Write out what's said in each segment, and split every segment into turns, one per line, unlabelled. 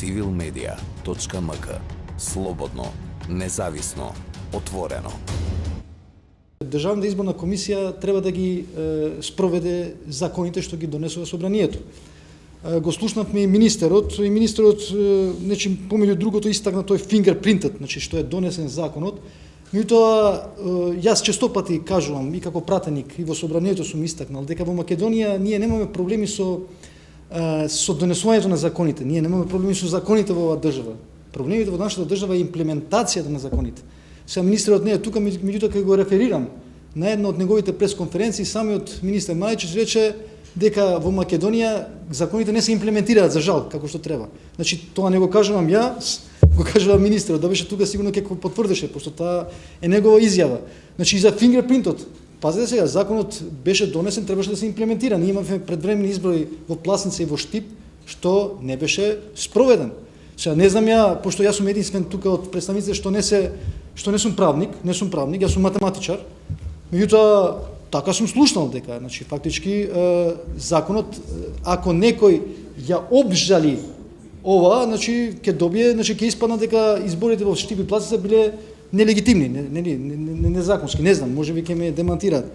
civilmedia.mk. Слободно, независно, отворено.
Државната изборна комисија треба да ги спроведе законите што ги донесува собранието. Го слушнавме и министерот нечим помеѓу другото истакна тој фингерпринтот, значи што е донесен законот. Меѓутоа јас често пати кажувам и како пратеник и во собранието сум истакнал дека во Македонија ние немаме проблеми со донесувањето на законите. Ние немаме проблеми со законите во оваа држава. Проблемите во нашата држава е имплементацијата на законите. Сега министерот не е тука, меѓутоа кога го реферирам на една од неговите пресконференции, самиот министер Мајчич рече дека во Македонија законите не се имплементираат, за жал, како што треба. Значи, тоа не го кажувам јас, го кажува министерот, да беше тука сигурно ќе го потврдеше, пошто таа е негова изјава. Значи, и за фингерпринтот, пазете сега, законот беше донесен, требаше да се имплементира. Ние имавме предвремени избори во Пласница и во Штип, што не беше спроведен. Сега не знам ја, пошто јас сум единствен тука од представниците што не сум правник, јас сум математичар. Меѓутоа, така сум слушнал дека, значи фактички законот, ако некој ја обжали ова, значи ќе добие, значи ќе испадна дека изборите во Штип и Пласница биле нелегитимни, незаконски, не знам, можеби ќе ме демантираат.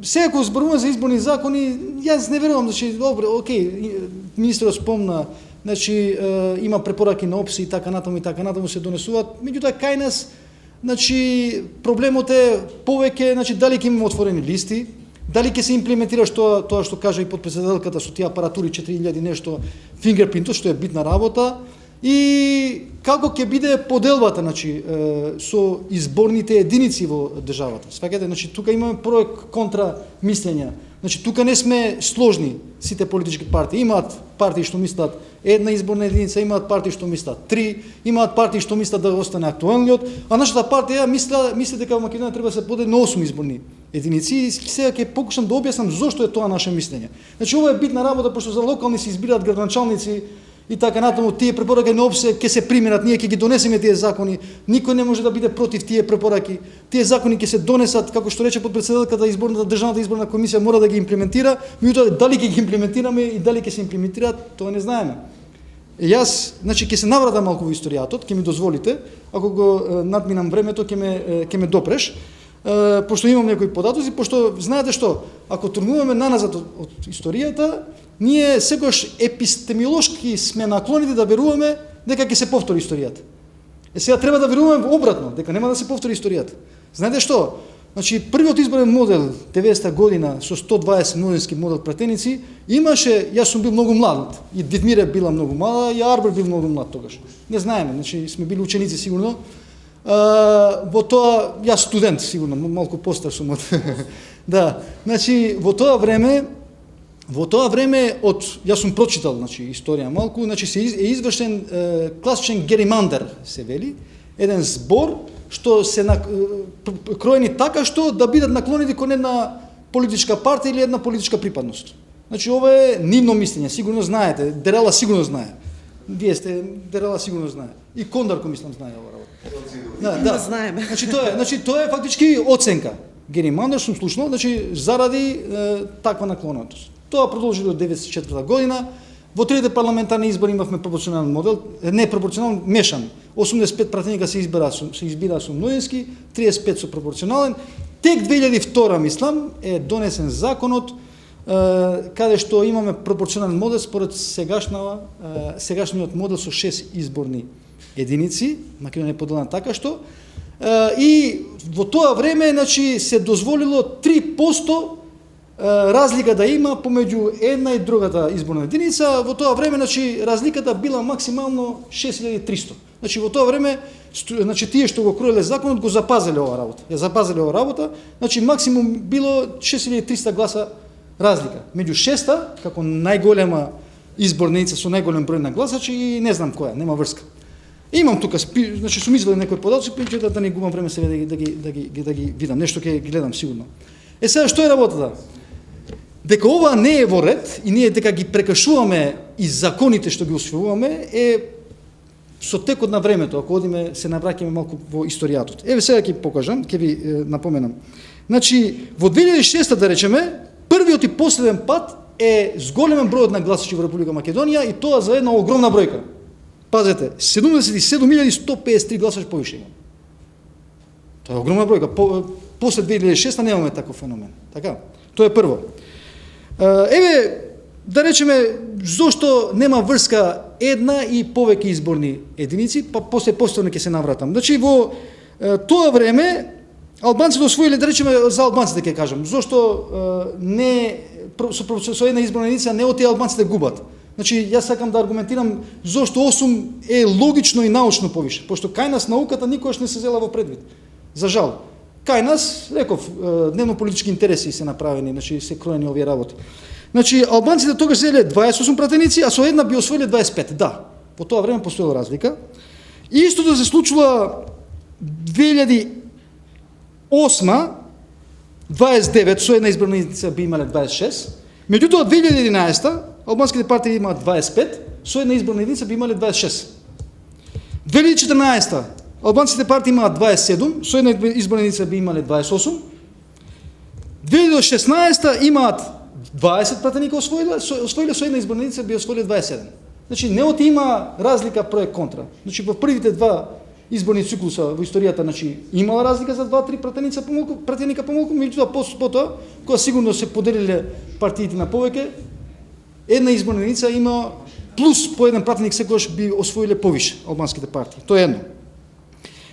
Сега кога зборуваме за изборни закони, јас не верувам, значи добро, окей, министерот спомна, значи има препораки на ОПСИ и така натаму се донесуваат, меѓутоа кај нас, значи проблемот е повеќе, значи дали ќе имаме отворени листи, дали ќе се имплементира тоа што кажа и подпредседателката со тие апаратури 4000 нешто фингерпринтот, што е битна работа, и како ќе биде поделбата, значи со изборните единици во државата. Сваќате, значи тука имаме про контра мислења. Значи тука не сме сложни сите политички партии. Имаат партии што мислат една изборна единица, имаат партии што мислат 3, имаат партии што мислат да остане актуелниот, а нашата партија мисли дека во Македонија треба да се подели на 8 изборни единици и сега ќе покушам да објаснам зошто е тоа наше мислење. Значи ова е битна работа, пошто за локални се избираат градоначалници и така натаму, тие препораки на ОПСЕ ќе се применат, ние ќе ги донесеме тие закони, никој не може да биде против тие препораки. Тие закони ќе се донесат, како што рече подпредседателката, државната изборна комисија мора да ги имплементира, меѓутоа дали ќе ги имплементираме и дали ќе се имплементираат, тоа не знаеме. Јас, значи ќе се навратам малку во историјатот, ќе ми дозволите, ако го надминам времето ќе ме допреш, пошто имам некои податоци, пошто знаете што, ако тргнуваме наназад од историјата, ние секогаш епистемиолошки сме наклонети да веруваме дека ќе се повтори историјата. Сега треба да веруваме обратно, дека нема да се повтори историјата. Знаете што? Значи првиот изборен модел 90-та година со 120 мнозински модел пратеници имаше, јас сум бил многу млад, и Дитмира била многу млада, и Арбер бил многу млад тогаш. Не знаеме, значи сме били ученици сигурно. Во тоа јас студент сигурно, малку постар сум од да, значи во тоа време јас сум прочитал, значи историја малку, значи се е извршен класичен геримандер се вели, еден збор што се кроени така што да бидат наклонети кон една политичка партија или една политичка припадност. Значи ова е нивно мислење, сигурно знаете, Дерела сигурно знае. Вие сте, Дерела сигурно знае. И Кондарко мислам знае ова работа. Да, знаеме. Значи тоа е фактички оценка. Геримандер сум слушнал, значи заради таква наклонетост. Тоа продолжи до 1994 година. Во трите парламентарни избори имавме пропорционален модел, не пропорционален, мешан. 85 пратеника се избира со мнозински, 35 со пропорционален. Тек 2002 мислам е донесен законот каде што имаме пропорционален модел според сегашниот модел со 6 изборни единици, Македонија е поделена така што и во тоа време, значи, се дозволило 3% разлика да има помеѓу една и другата изборна единица. Во тоа време, значи, разликата била максимално 6300. Значи во тоа време, значи тие што го кроеле законот го запазеле ова работа. Ја запазеле ова работа, значи максимум било 6300 гласа разлика меѓу шеста како најголема изборна единица со најголем број на гласачи и не знам која, нема врска. Имам тука, значи сум извадил некои податоци, да не губам време сега да ги видам, нешто ќе ги гледам сигурно. Сега што е работата? Дека ова не е во ред и ние дека ги прекршуваме и законите што ги усвојуваме е со текот на времето, ако одиме се навраќаме малку во историјатот. Еве сега ќе покажам, ќе ви напоменам. Значи во 2006 да речеме, првиот и последен пат е зголемен бројот на гласачи во Република Македонија и тоа за една огромна бројка. Пазете, 77.153 гласачи повише има. Тоа е огромна бројка. После 2006 немаме таков феномен. Така? Тоа е прво. Еве, да речеме, зошто нема врска една и повеќе изборни единици, па после повторно ќе се навратам. Значи, во тоа време, албанците освоиле, да речеме, за албанците ќе кажам, зошто со една изборна единица не оти албанците губат. Значи, јас сакам да аргументирам зошто 8 е логично и научно повише, пошто кај нас науката никогаш не се зела во предвид. За жал. Кај нас, реков, дневно-политички интереси се направени, значи се кроени овие работи. Значи, албанците тогаш зеле 28 пратеници, а со една би освоиле 25. Да, по тоа време постоела разлика. И истото се случила 2008, 29, со една изборна единица би имале 26. Меѓутоа, 2011, албанските партии имаат 25, со една изборна единица би имале 26. 2014, албанските партии имаат 27, со една изборна единица би имале 28. 2016 имаат 20 пратеника освоиле, со една изборна единица би освоиле 27. Значи, неоти има разлика проект контра. Значи, во првите два изборни циклуса во историјата, значи, имала разлика за 2-3 пратеника помалку, меѓутоа потоа, кога сигурно се поделиле партиите на повеќе, една изборна единица има плюс по еден пратеник секогаш би освоиле повише албанските партии. Тоа е едно.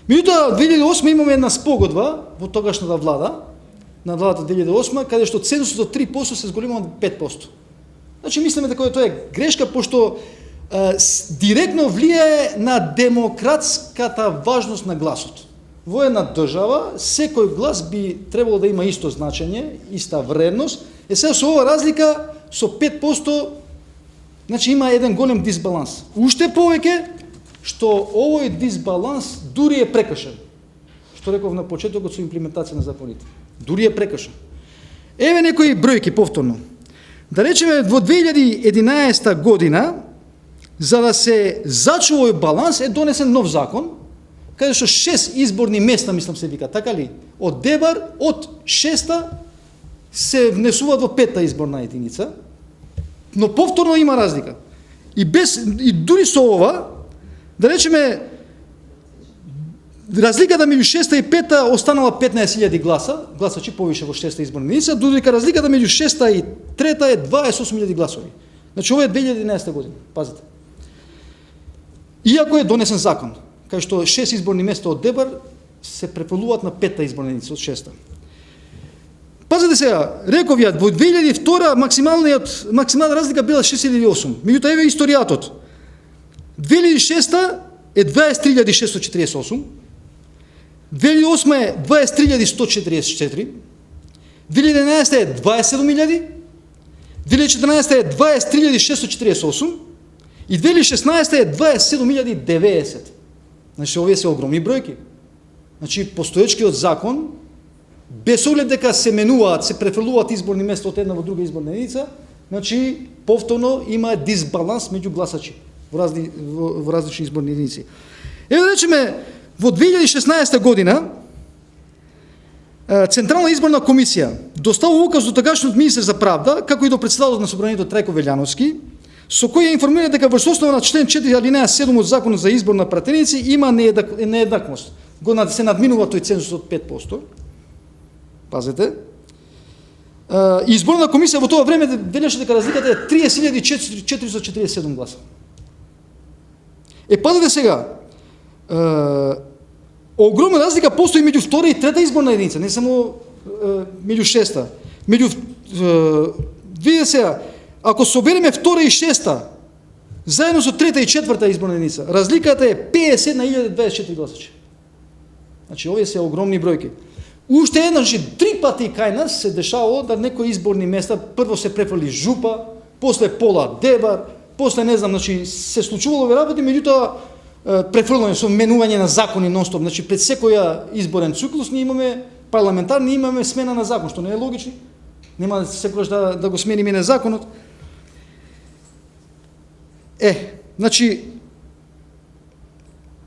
Меѓутоа, 2008 имаме една спогодба во тогашната влада, на владата 2008, каде што цензусот од 3% се зголемува на 5%. Значи, мислиме дека тоа е грешка, пошто директно влијае на демократската важност на гласот. Во една држава, секој глас би требало да има исто значење, иста вредност. Сега со ова разлика, со 5%, значи има еден голем дисбаланс. Уште повеќе, што овој дисбаланс дури е прекршен. Што реков на почетокот со имплементација на законите. Дури е прекршен. Еве некои бројки повторно. Да речеме, во 2011 година, за да се зачува овој баланс, е донесен нов закон, каде што 6 изборни места, мислам се вика, така ли? Од Дебар, од 6-та се внесуваат во 5-та изборна единица, но повторно има разлика. И дури со ова, да речеме, разликата меѓу 6-та и 5-та останала 15.000 гласачи повише во 6-та изборна единица, додека разликата меѓу 6-та и 3-та е 28.000 гласови. Значи, ова е 2011 година, пазите. Иако е донесен закон, кај што 6 изборни места од Дебар се префрлуваат на 5-та изборна единица од 6-та. Пазете сега, реков ја, во 2002 максимална разлика била 6.008. Меѓутоа, еве историјатот. 2006 е 23.648, 2008 е 23.144, 2011 е 27.000, 2014 е 23.648 и 2016 е 27.090. Значи, овие се огромни бројки. Значи, постоечкиот закон, без оглед дека се менуваат, се префрлуваат изборни места од една во друга изборна единица, значи, повторно има дисбаланс меѓу гласачи во различни изборни единици. Ево да речеме, во 2016 година, Централна изборна комисија доставува указ до тогашниот министер за правда, како и до председателот на собранието Трајко Велјановски, со кој ја информира дека врз основа на член 4 алинеја 7 од Законот за избор на пратеници има нееднаквост. Се надминува тој цензус од 5%. Пазете. Изборна комисија во тоа време велеше дека разликата е 30.447 гласа. Пазете сега, огромна разлика постои меѓу втора и трета изборна единица, не само меѓу шеста. Видите сега, ако собереме втора и шеста, заедно со трета и четврта изборна единица, разликата е 51.024 гласачи. Значи, овие се огромни бројки. Уште еднаш, 3 пати кај нас се дешавало да некои изборни места прво се префрли Жупа, после пола Дебар, после не знам, значи се случувало овие работи, меѓутоа префрлање со менување на закони нонстоп. Значи пред секоја изборен циклус ние имаме парламентарни, имаме смена на закон, што не е логично. Нема секогаш да го смениме на законот. Значи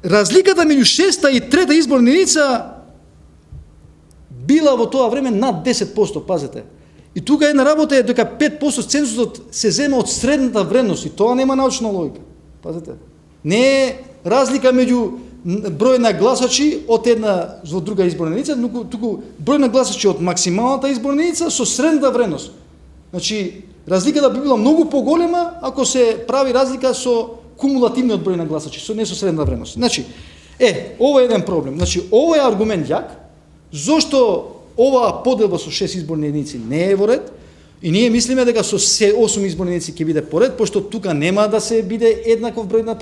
разликата меѓу шеста и трета изборна единица била во тоа време над 10%, пазете. И тука една работа е дека 5% цензусот се зема од средната вредност и тоа нема научна логика. Пазете. Не е разлика меѓу број на гласачи од една во друга изборна единица, туку број на гласачи од максималната изборна единица со средната вредност. Значи, разликата би била многу поголема ако се прави разлика со кумулативниот број на гласачи, не со средната вредност. Значи, ова е еден проблем. Значи, ова е аргумент јак, зошто оваа поделба со 6 изборни единици не е во ред, и ние мислиме дека со 8 изборни единици ќе биде поред, пошто тука нема да се биде еднаков број на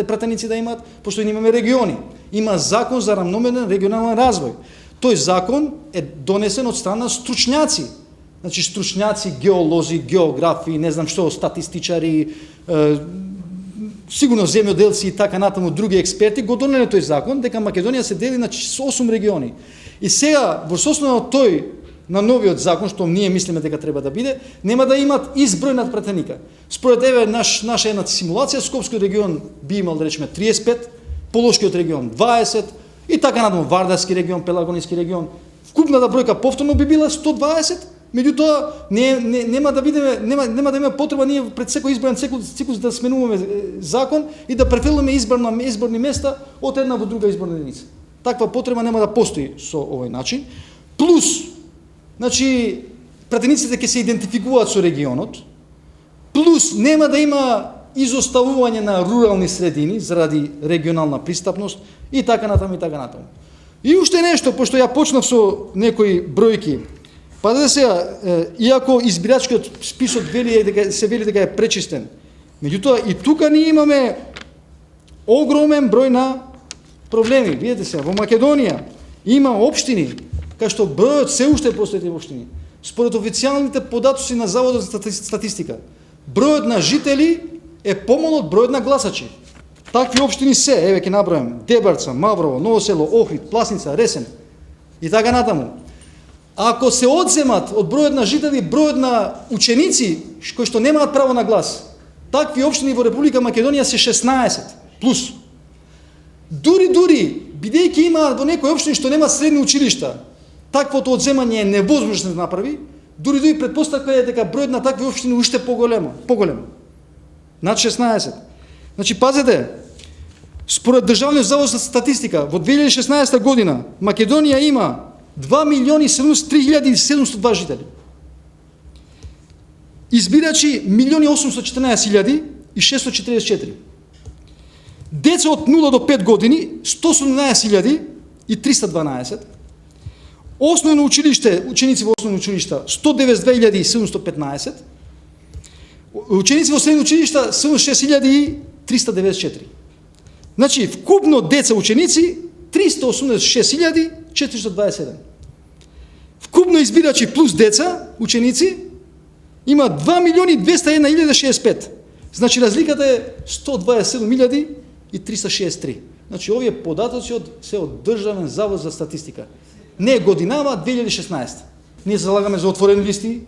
пратеници да имаат, пошто имаме региони. Има закон за рамномерен регионален развој. Тој закон е донесен од страна стручњаци. Значи стручњаци, геолози, географи, не знам што, статистичари, сигурно земјоделци и така натаму други експерти го донеле тој закон дека Македонија се дели на 8 региони. И сега во состојано тој на новиот закон, што ние мислиме дека треба да биде, нема да имат изброј над пратеника. Според еве наша една симулација, Скопскиот регион би имал да речеме 35, Полошкиот регион 20 и така натаму Вардарски регион, Пелагониски регион. Вкупната бројка повторно би била 120. Меѓутоа нема да има потреба ние пред секој изборен циклус да сменуваме закон и да префрлиме изборни места од една во друга изборна единица. Таква потреба нема да постои со овој начин. Плюс, значи, пратениците ќе се идентификуваат со регионот, плюс нема да има изоставување на рурални средини заради регионална пристапност и така натаму и така натаму. И уште нешто, пошто ја почнав со некои бројки. Пазете сега, иако избирачкиот список се вели дека е пречистен, меѓутоа и тука ние имаме огромен број на проблеми. Видете се, во Македонија има општини кај што бројот се уште постои тие општини. Според официјалните податоци на Заводот за статистика, бројот на жители е помал од бројот на гласачи. Такви општини се, еве ќе набројам: Дебарца, Маврово, Ново село, Охрид, Пласница, Ресен и така натаму. Ако се одземат од бројот на жители, бројот на ученици кои што немаат право на глас, такви општини во Република Македонија се 16 плюс. Дури, бидејќи има во некои општини што нема средни училишта, таквото одземање е невозможно да направи, дури претпоставка е дека бројот на такви општини уште поголем. Над 16. Значи, пазете, според Државниот завод за статистика, во 2016 година Македонија има 2.073.702 жители. Избирачи 1.814.644. Деца од 0 до 5 години 117.312. Основно училиште, ученици во основно училишта 192.715. Ученици во средни училишта 76.394. Значи, вкупно деца ученици 386.427. Вкупно избирачи плюс деца ученици има 2.201.065. Значи, разликата е 127.363. Значи, овие податоци се од Државен завод за статистика. Не годинава 2016. Ние залагаме за отворени листи,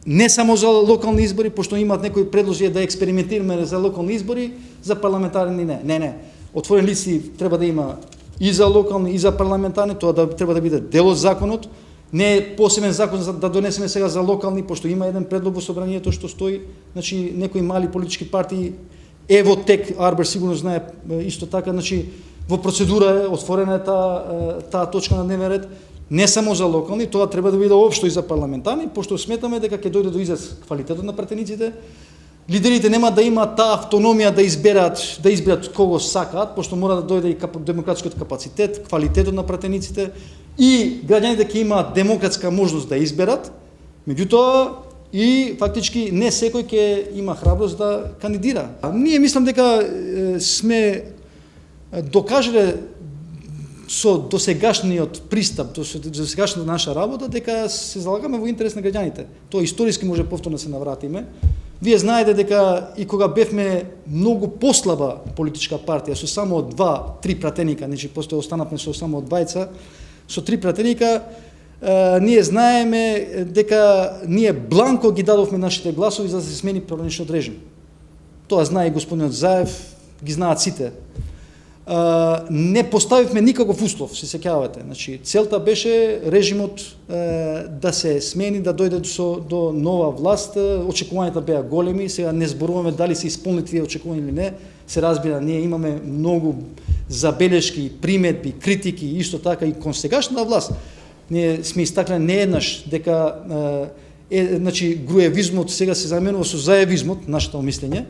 не само за локални избори, пошто имаат некои предложи да експериментираме за локални избори, за парламентарни не. Не. Отворени листи треба да има и за локални, и за парламентарни, тоа треба да биде дел од законот. Не е посебен закон за да донесеме сега за локални, пошто има еден предлог во собранието што стои, значи некои мали политички партии, Ево Тек, Арбер сигурно знае исто така, значи во процедура е отворена таа точка на дневен ред, не само за локални, тоа треба да биде општо и за парламентарни, пошто сметаме дека ќе дојде до израз квалитетот на пратениците. Лидерите нема да имаат таа автономија да изберат кого сакаат, пошто мора да дојде и демократскиот капацитет, квалитетот на пратениците и граѓаните ќе имаат демократска можност да изберат, меѓутоа и фактички не секој ќе има храброст да кандидира. Ние мислам дека сме докажале со досегашниот пристап, со досегашната наша работа, дека се залагаме во интерес на граѓаните. Тоа историски може повторно да се навратиме. Вие знаете дека и кога бевме многу послаба политичка партија, со само 2-3 пратеника, значи после останавме со само двајца, со 3 пратеника, ние знаеме дека ние бланко ги дадовме нашите гласови за да се смени правничниот режим. Тоа знае и господинот Заев, ги знаат сите. не поставивме никаков услов, се сеќавате. Значи, целта беше режимот да се смени, да дојде до нова власт. Очекувањата беа големи, сега не зборуваме дали се исполни тие очекувања или не. Се разбира, ние имаме многу забелешки, приметби, критики, исто така и кон сегашната власт. Ние сме истакнали не еднаш дека значи, груевизмот сега се заменува со заевизмот, нашето мислење.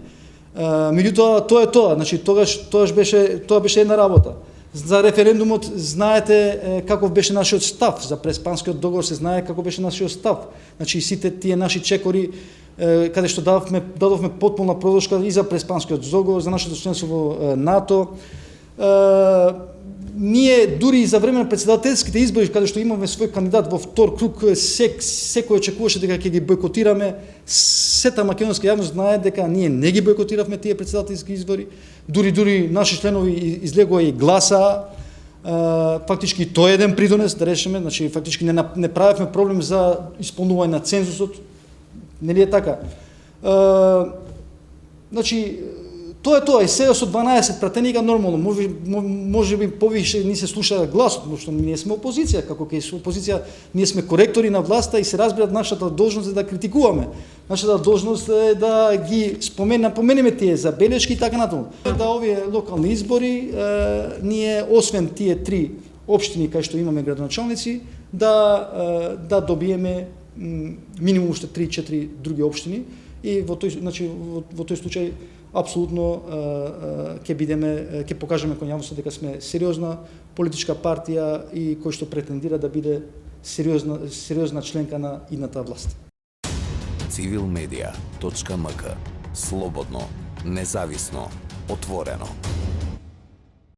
Меѓутоа, тоа е тоа. Значи, тоа беше една работа. За референдумот знаете каков беше нашиот став, за Преспанскиот договор се знае како беше нашиот став. Значи, сите тие наши чекори, каде што дадовме потполна подршка и за Преспанскиот договор, за нашето членство во НАТО. Ние дури и за време на председателските избори, каде што имаме свој кандидат во втор круг, секој очекуваше дека ќе ги бойкотираме. Сета македонска јавност знае дека ние не ги бойкотиравме тие председателски избори. Дури наши членови излегоа и гласаа. Фактички тој еден придонес, да решиме, значи фактички не правевме проблем за исполнување на цензусот. Нели е така? Значи, тоа е тоа, и сега со 12 пратеника нормално, може би повише ни се слуша гласот, пошто ние сме опозиција, како кај се опозиција, ние сме коректори на власта и се разбира нашата должност е да критикуваме. Нашата должност е да ги напоменеме тие забелешки и така натаму. Да овие локални избори, ние освен тие 3 општини кај што имаме градоначалници, да добиеме минимум уште 3-4 други општини и во тој случај апсолутно ќе покажеме кон јавноста дека сме сериозна политичка партија и кој што претендира да биде сериозна членка на идната власт.
Civilmedia.mk. Слободно, независно, отворено.